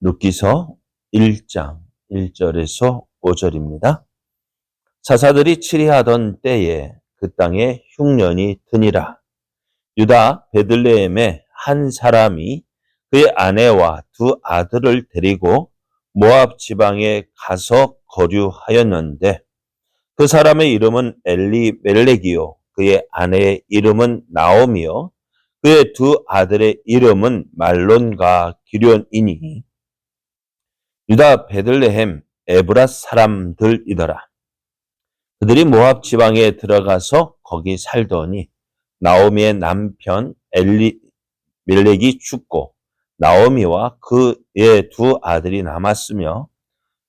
룻기서 1장 1절에서 5절입니다. 사사들이 치리하던 때에 그 땅에 흉년이 드니라. 유다 베들레헴의 한 사람이 그의 아내와 두 아들을 데리고 모압 지방에 가서 거류하였는데 그 사람의 이름은 엘리멜렉이요 그의 아내의 이름은 나오미요 그의 두 아들의 이름은 말론과 기련이니 유다 베들레헴 에브라 사람들이더라. 그들이 모압 지방에 들어가서 거기 살더니 나오미의 남편 엘리멜렉이 죽고 나오미와 그의 두 아들이 남았으며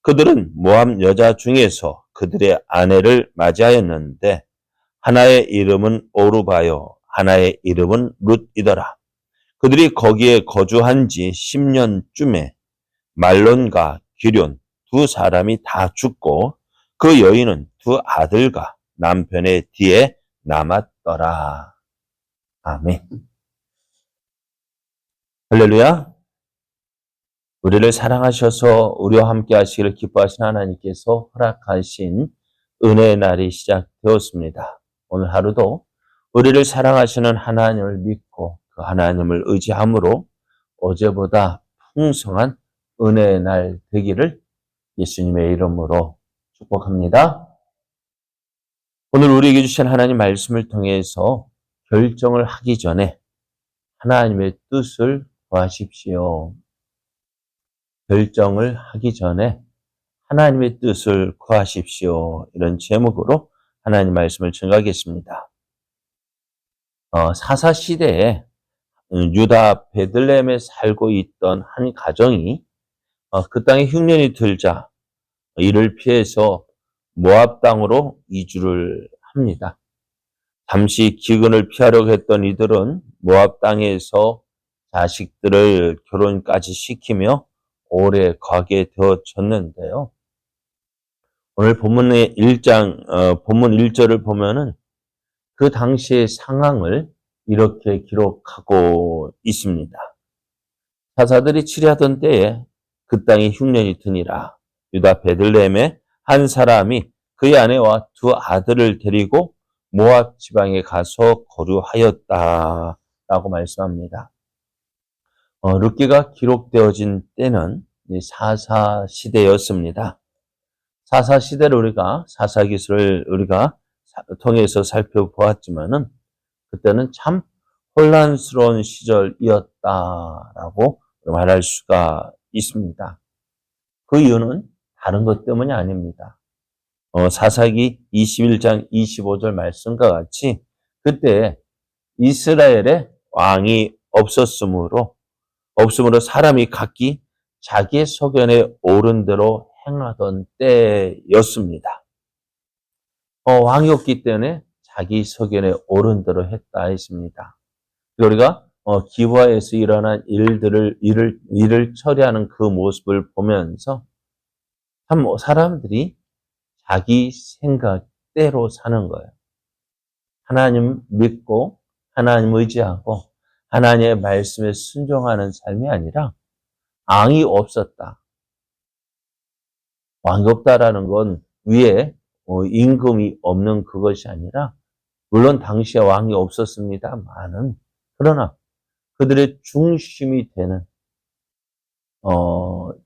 그들은 모압 여자 중에서 그들의 아내를 맞이하였는데 하나의 이름은 오르바요 하나의 이름은 룻이더라. 그들이 거기에 거주한 지 10년쯤에 말론과 기련 두 사람이 다 죽고 그 여인은 두 아들과 남편의 뒤에 남았더라. 아멘. 할렐루야. 우리를 사랑하셔서 우리와 함께 하시기를 기뻐하신 하나님께서 허락하신 은혜의 날이 시작되었습니다. 오늘 하루도 우리를 사랑하시는 하나님을 믿고 그 하나님을 의지함으로 어제보다 풍성한 은혜의 날 되기를 예수님의 이름으로 축복합니다. 오늘 우리에게 주신 하나님 말씀을 통해서 결정을 하기 전에 하나님의 뜻을 구하십시오. 결정을 하기 전에 하나님의 뜻을 구하십시오. 이런 제목으로 하나님 말씀을 전하겠습니다. 사사시대에 유다 베들레헴에 살고 있던 한 가정이 그 땅에 흉년이 들자 이를 피해서 모압 땅으로 이주를 합니다. 잠시 기근을 피하려고 했던 이들은 모압 땅에서 자식들을 결혼까지 시키며 오래 가게 되어졌는데요. 오늘 본문의 본문 1절을 보면은 그 당시의 상황을 이렇게 기록하고 있습니다. 사사들이 치리하던 때에 그 땅에 흉년이 드니라. 유다 베들레헴의 한 사람이 그의 아내와 두 아들을 데리고 모압 지방에 가서 거류하였다라고 말씀합니다. 룻기가 기록되어진 때는 사사 시대였습니다. 사사 시대를 우리가 사사기서를 우리가 통해서 살펴보았지만은 그때는 참 혼란스러운 시절이었다라고 말할 수가 있습니다. 그 이유는 다른 것 때문이 아닙니다. 사사기 21장 25절 말씀과 같이 그때 이스라엘에 왕이 없음으로 사람이 각기 자기의 소견에 옳은 대로 행하던 때였습니다. 왕이 없기 때문에 자기 소견에 옳은 대로 했다 했습니다. 우리가 기브아에서 일어난 일을 처리하는 그 모습을 보면서 참 사람들이 자기 생각대로 사는 거예요. 하나님 믿고 하나님 의지하고 하나님의 말씀에 순종하는 삶이 아니라 왕이 없었다. 왕이 없다라는 건 위에 임금이 없는 그것이 아니라 물론 당시에 왕이 없었습니다만은 그러나 그들의 중심이 되는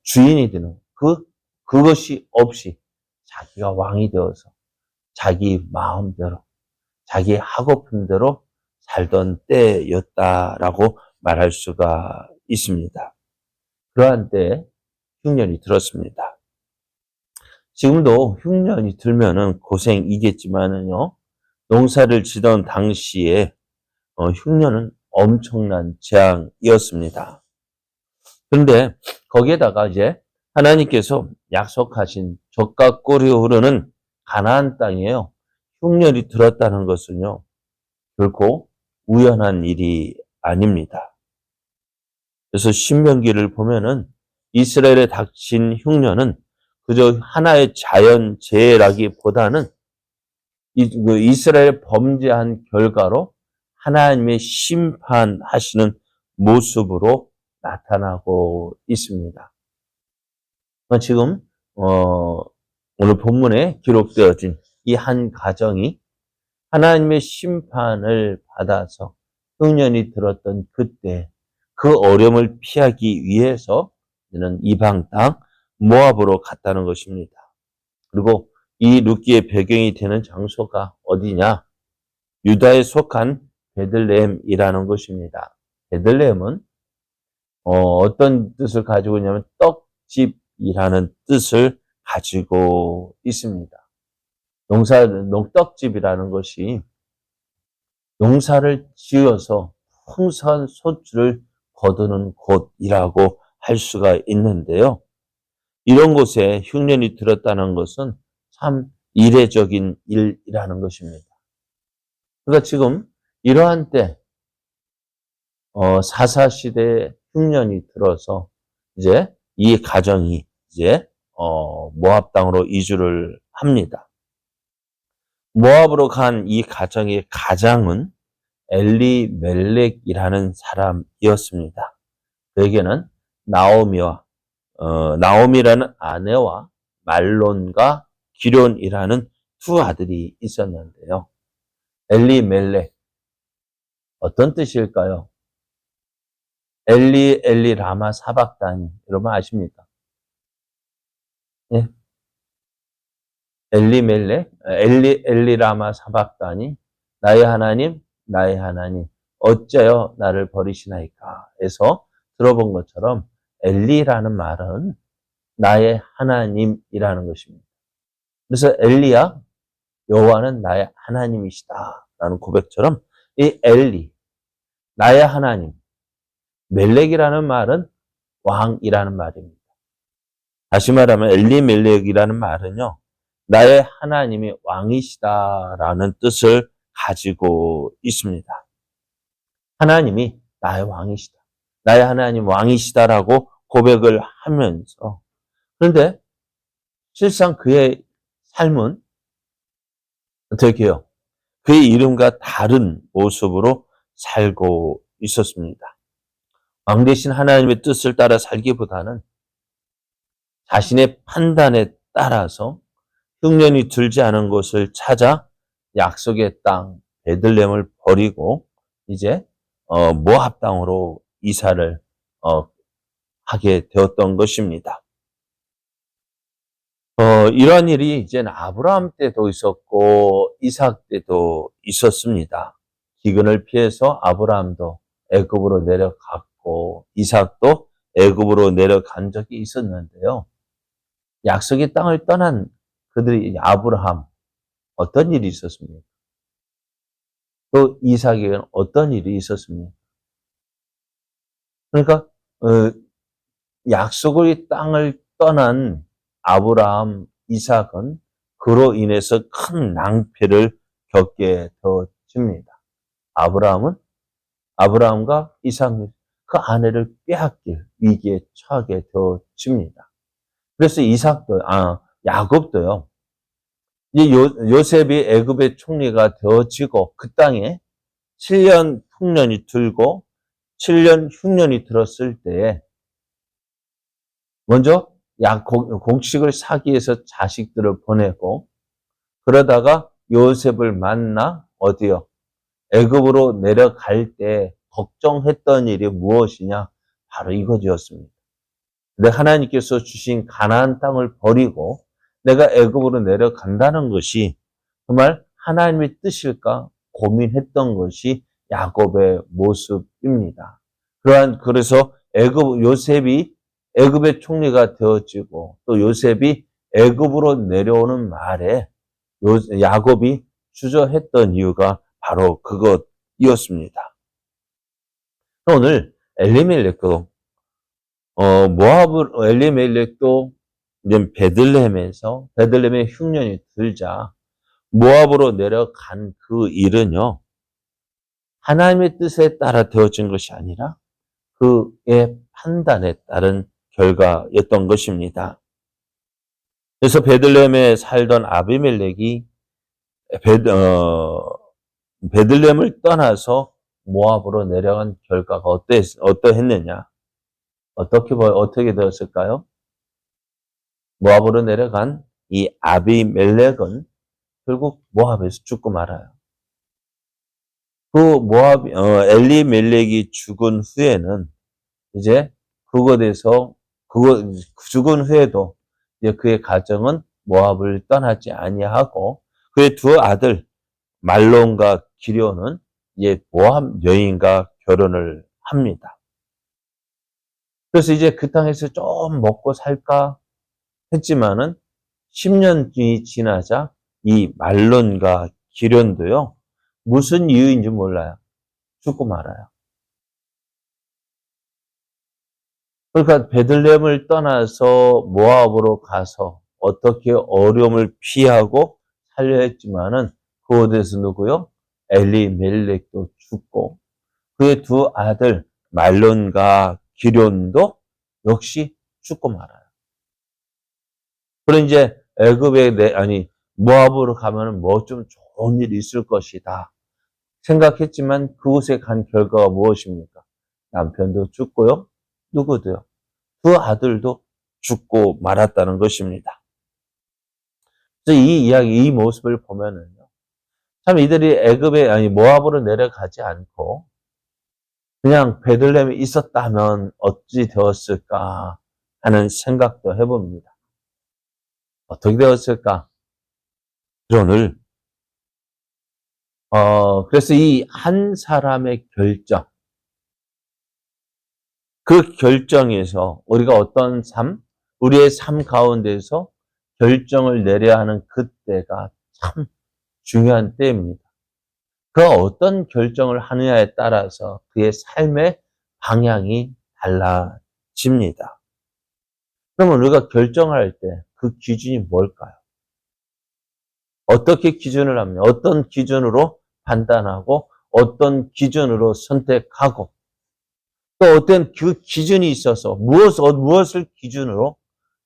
주인이 되는 그것이 없이 자기가 왕이 되어서 자기 마음대로 자기 하고픈 대로 살던 때였다라고 말할 수가 있습니다. 그러한 때에 흉년이 들었습니다. 지금도 흉년이 들면은 고생이겠지만은요, 농사를 지던 당시에 흉년은 엄청난 재앙이었습니다. 그런데 거기에다가 이제 하나님께서 약속하신 젖과 꿀이 흐르는 가나안 땅이에요. 흉년이 들었다는 것은요, 결코 우연한 일이 아닙니다. 그래서 신명기를 보면은 이스라엘에 닥친 흉년은 그저 하나의 자연 재해라기보다는 이스라엘 범죄한 결과로 하나님의 심판하시는 모습으로 나타나고 있습니다. 지금 오늘 본문에 기록되어진 이 한 가정이 하나님의 심판을 받아서 흉년이 들었던 그때 그 어려움을 피하기 위해서 이는 이방 땅 모압으로 갔다는 것입니다. 그리고 이 룻기의 배경이 되는 장소가 어디냐? 유다에 속한 베들레헴이라는 것입니다. 베들레헴은 어떤 뜻을 가지고 있냐면 떡집이라는 뜻을 가지고 있습니다. 떡집이라는 것이 농사를 지어서 풍성한 소출을 거두는 곳이라고 할 수가 있는데요. 이런 곳에 흉년이 들었다는 것은 참 이례적인 일이라는 것입니다. 그러니까 지금 이러한 때 사사시대에 흉년이 들어서 이제 이 가정이 이제 모압 땅으로 이주를 합니다. 모압으로 간 이 가정의 가장은 엘리멜렉이라는 사람이었습니다. 그에게는 나오미라는 아내와 말론과 기럨이라는 두 아들이 있었는데요. 엘리멜렉 어떤 뜻일까요? 엘리 라마 사박다니 여러분 아십니까? 예? 엘리 라마 사박다니 나의 하나님 어째요 나를 버리시나이까 해서 들어본 것처럼 엘리라는 말은 나의 하나님이라는 것입니다. 그래서 엘리야 여호와는 나의 하나님이시다라는 고백처럼 이 엘리 나의 하나님 멜렉이라는 말은 왕이라는 말입니다. 다시 말하면 엘리멜렉이라는 말은요. 나의 하나님이 왕이시다라는 뜻을 가지고 있습니다. 하나님이 나의 왕이시다. 나의 하나님 왕이시다라고 고백을 하면서 그런데 실상 그의 삶은 어떻게 해요? 그의 이름과 다른 모습으로 살고 있었습니다. 왕 대신 하나님의 뜻을 따라 살기보다는 자신의 판단에 따라서 흉년이 들지 않은 곳을 찾아 약속의 땅 베들레헴을 버리고 이제 모압 땅으로 이사를 하게 되었던 것입니다. 이러한 일이 이제는 아브라함 때도 있었고 이삭 때도 있었습니다. 기근을 피해서 아브라함도 애굽으로 내려갔고 이삭도 애굽으로 내려간 적이 있었는데요. 약속의 땅을 떠난 그들이 아브라함 어떤 일이 있었습니까? 또 이삭에게는 어떤 일이 있었습니까? 그러니까 약속의 땅을 떠난 아브라함, 이삭은 그로 인해서 큰 낭패를 겪게 되어집니다. 아브라함과 이삭 그 아내를 빼앗길 위기에 처하게 되어집니다. 그래서 야곱도요. 이 요셉이 애굽의 총리가 되어지고 그 땅에 7년 흉년이 들고 7년 흉년이 들었을 때에 먼저 곡식을 사기 위해서 자식들을 보내고 그러다가 요셉을 만나 어디요? 애굽으로 내려갈 때 걱정했던 일이 무엇이냐? 바로 이것이었습니다. 근데 하나님께서 주신 가나안 땅을 버리고 내가 애굽으로 내려간다는 것이 정말 하나님의 뜻일까 고민했던 것이 야곱의 모습입니다. 그래서 요셉이 애굽의 총리가 되어지고 또 요셉이 애굽으로 내려오는 말에 야곱이 주저했던 이유가 바로 그것이었습니다. 오늘 엘리멜렉도 엘리멜렉도 이제 베들레헴의 흉년이 들자 모압으로 내려간 그 일은요. 하나님의 뜻에 따라 되어진 것이 아니라 그의 판단에 따른 결과였던 것입니다. 그래서 베들레헴에 살던 아비멜렉이 베들레헴을 떠나서 모압으로 내려간 결과가 어떠했느냐? 어떻게 되었을까요? 모압으로 내려간 이 아비멜렉은 결국 모압에서 죽고 말아요. 그 엘리멜렉이 죽은 후에는 이제 그거 죽은 후에도 이제 그의 가정은 모압을 떠나지 아니하고 그의 두 아들 말론과 기료는 이제 모압 여인과 결혼을 합니다. 그래서 이제 그 땅에서 좀 먹고 살까 했지만은 10년이 지나자 이 말론과 기련도요, 무슨 이유인지 몰라요. 죽고 말아요. 그러니까 베들레헴을 떠나서 모압으로 가서 어떻게 어려움을 피하고 살려 했지만은 그곳에서 누구요? 엘리멜렉도 죽고 그의 두 아들 말론과 기련도 역시 죽고 말아요. 그럼 이제 모압으로 가면은 뭐 좀 좋은 일이 있을 것이다 생각했지만 그곳에 간 결과가 무엇입니까? 남편도 죽고요. 누구도요? 그 아들도 죽고 말았다는 것입니다. 그래서 이 이야기, 이 모습을 보면은요. 참 이들이 모압으로 내려가지 않고 그냥 베들레헴에 있었다면 어찌 되었을까 하는 생각도 해봅니다. 어떻게 되었을까? 오늘 그래서 이 한 사람의 결정, 그 결정에서 우리가 우리의 삶 가운데서 결정을 내려야 하는 그때가 참 중요한 때입니다. 그 어떤 결정을 하느냐에 따라서 그의 삶의 방향이 달라집니다. 그러면 우리가 결정할 때 그 기준이 뭘까요? 어떻게 기준을 합니까? 어떤 기준으로 판단하고 어떤 기준으로 선택하고 또 어떤 그 기준이 있어서 무엇을 기준으로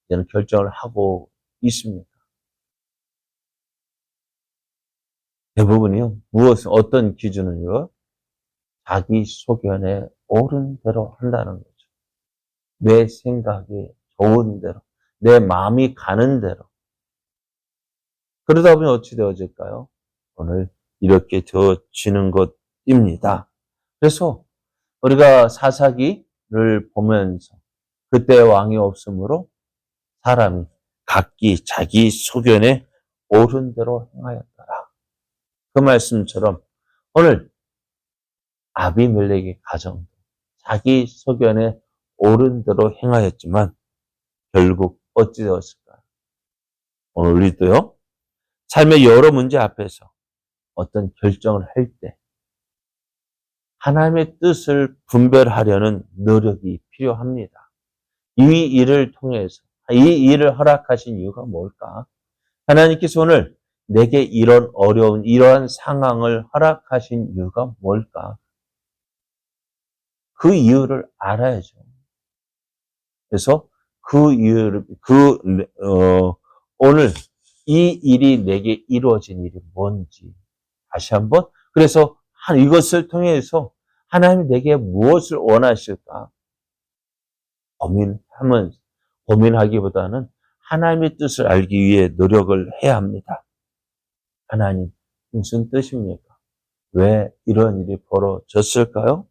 저는 결정을 하고 있습니다. 대부분이요. 어떤 기준을요? 자기 소견에 옳은 대로 한다는 거죠. 내 생각이 좋은 대로, 내 마음이 가는 대로. 그러다 보면 어찌 되어질까요? 오늘 이렇게 되어지는 것입니다. 그래서 우리가 사사기를 보면서 그때 왕이 없으므로 사람이 각기 자기 소견에 옳은 대로 행하였더라. 그 말씀처럼 오늘 아비멜렉의 가정도 자기 소견에 옳은 대로 행하였지만 결국 어찌 되었을까? 오늘 우리도요. 삶의 여러 문제 앞에서 어떤 결정을 할 때 하나님의 뜻을 분별하려는 노력이 필요합니다. 이 일을 허락하신 이유가 뭘까? 하나님께서 오늘 내게 이러한 상황을 허락하신 이유가 뭘까? 그 이유를 알아야죠. 그래서 오늘 이 일이 내게 이루어진 일이 뭔지 다시 한번 그래서 이것을 통해서 하나님이 내게 무엇을 원하실까 고민하기보다는 하나님의 뜻을 알기 위해 노력을 해야 합니다. 하나님 무슨 뜻입니까? 왜 이런 일이 벌어졌을까요?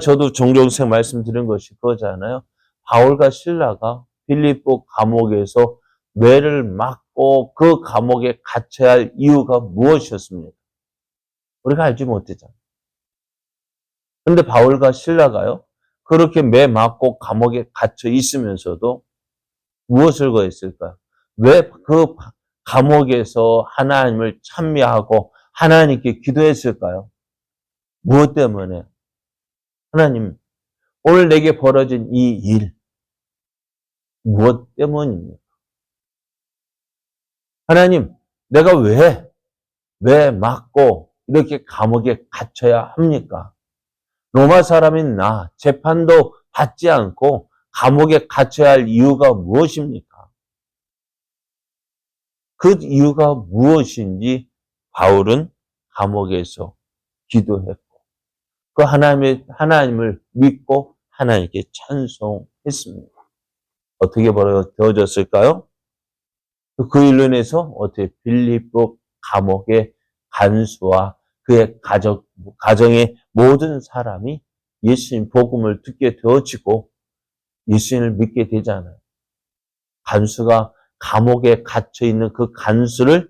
저도 종종 말씀드린 것이 그거잖아요. 바울과 실라가 빌립보 감옥에서 매를 맞고 그 감옥에 갇혀야 할 이유가 무엇이었습니까? 우리가 알지 못했잖아요. 그런데 바울과 실라가요. 그렇게 매 맞고 감옥에 갇혀 있으면서도 무엇을 거했을까요? 왜 그 감옥에서 하나님을 찬미하고 하나님께 기도했을까요? 무엇 때문에? 하나님, 오늘 내게 벌어진 이 일, 무엇 때문입니까? 하나님, 내가 왜 맞고 이렇게 감옥에 갇혀야 합니까? 로마 사람인 나, 재판도 받지 않고 감옥에 갇혀야 할 이유가 무엇입니까? 그 이유가 무엇인지 바울은 감옥에서 기도했고, 그 하나님을 믿고 하나님께 찬송했습니다. 어떻게 되어졌을까요? 또 그 일로 인해서 어떻게 빌립보 감옥의 간수와 그의 가정의 모든 사람이 예수님 복음을 듣게 되어지고 예수님을 믿게 되잖아요. 간수가 감옥에 갇혀 있는 그 간수를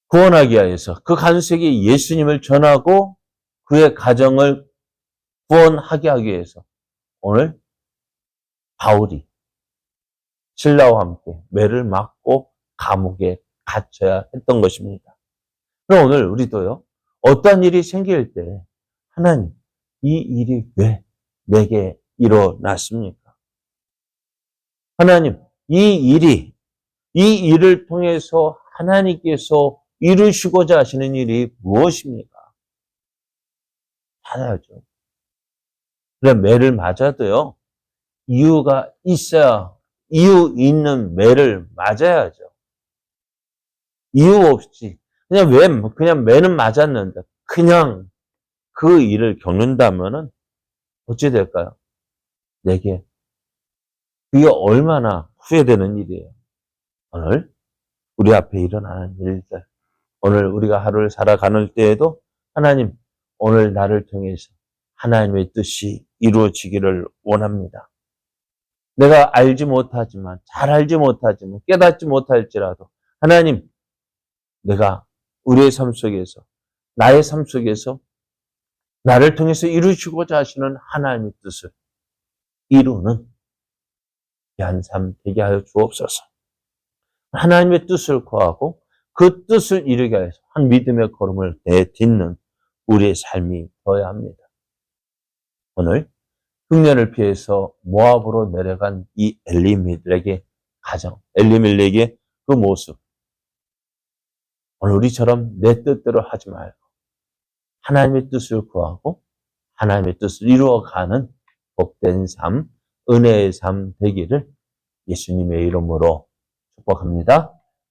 구원하기 위해서 그 간수에게 예수님을 전하고 그의 가정을 구원하게 하기 위해서 오늘 바울이 신라와 함께 매를 맞고 감옥에 갇혀야 했던 것입니다. 그럼 오늘 우리도요, 어떤 일이 생길 때 하나님, 이 일이 왜 내게 일어났습니까? 하나님, 이 일을 통해서 하나님께서 이루시고자 하시는 일이 무엇입니까? 찾아야죠. 그래, 매를 맞아도요, 이유가 있어야, 이유 있는 매를 맞아야죠. 이유 없이, 그냥 매는 맞았는데, 그냥 그 일을 겪는다면은, 어찌 될까요? 내게. 그게 얼마나 후회되는 일이에요. 오늘, 우리 앞에 일어나는 일들, 오늘 우리가 하루를 살아가는 때에도, 하나님, 오늘 나를 통해서 하나님의 뜻이 이루어지기를 원합니다. 내가 알지 못하지만, 잘 알지 못하지만, 깨닫지 못할지라도, 하나님, 내가 우리의 삶 속에서, 나의 삶 속에서, 나를 통해서 이루시고자 하시는 하나님의 뜻을 이루는 귀한 삶 되게 하여 주옵소서. 하나님의 뜻을 구하고 그 뜻을 이루게 해서 한 믿음의 걸음을 내딛는 우리의 삶이 되어야 합니다. 오늘 흉년을 피해서 모압으로 내려간 이 엘리멜렉의 가정, 엘리멜렉의 그 모습. 오늘 우리처럼 내 뜻대로 하지 말고 하나님의 뜻을 구하고 하나님의 뜻을 이루어가는 복된 삶, 은혜의 삶 되기를 예수님의 이름으로 축복합니다.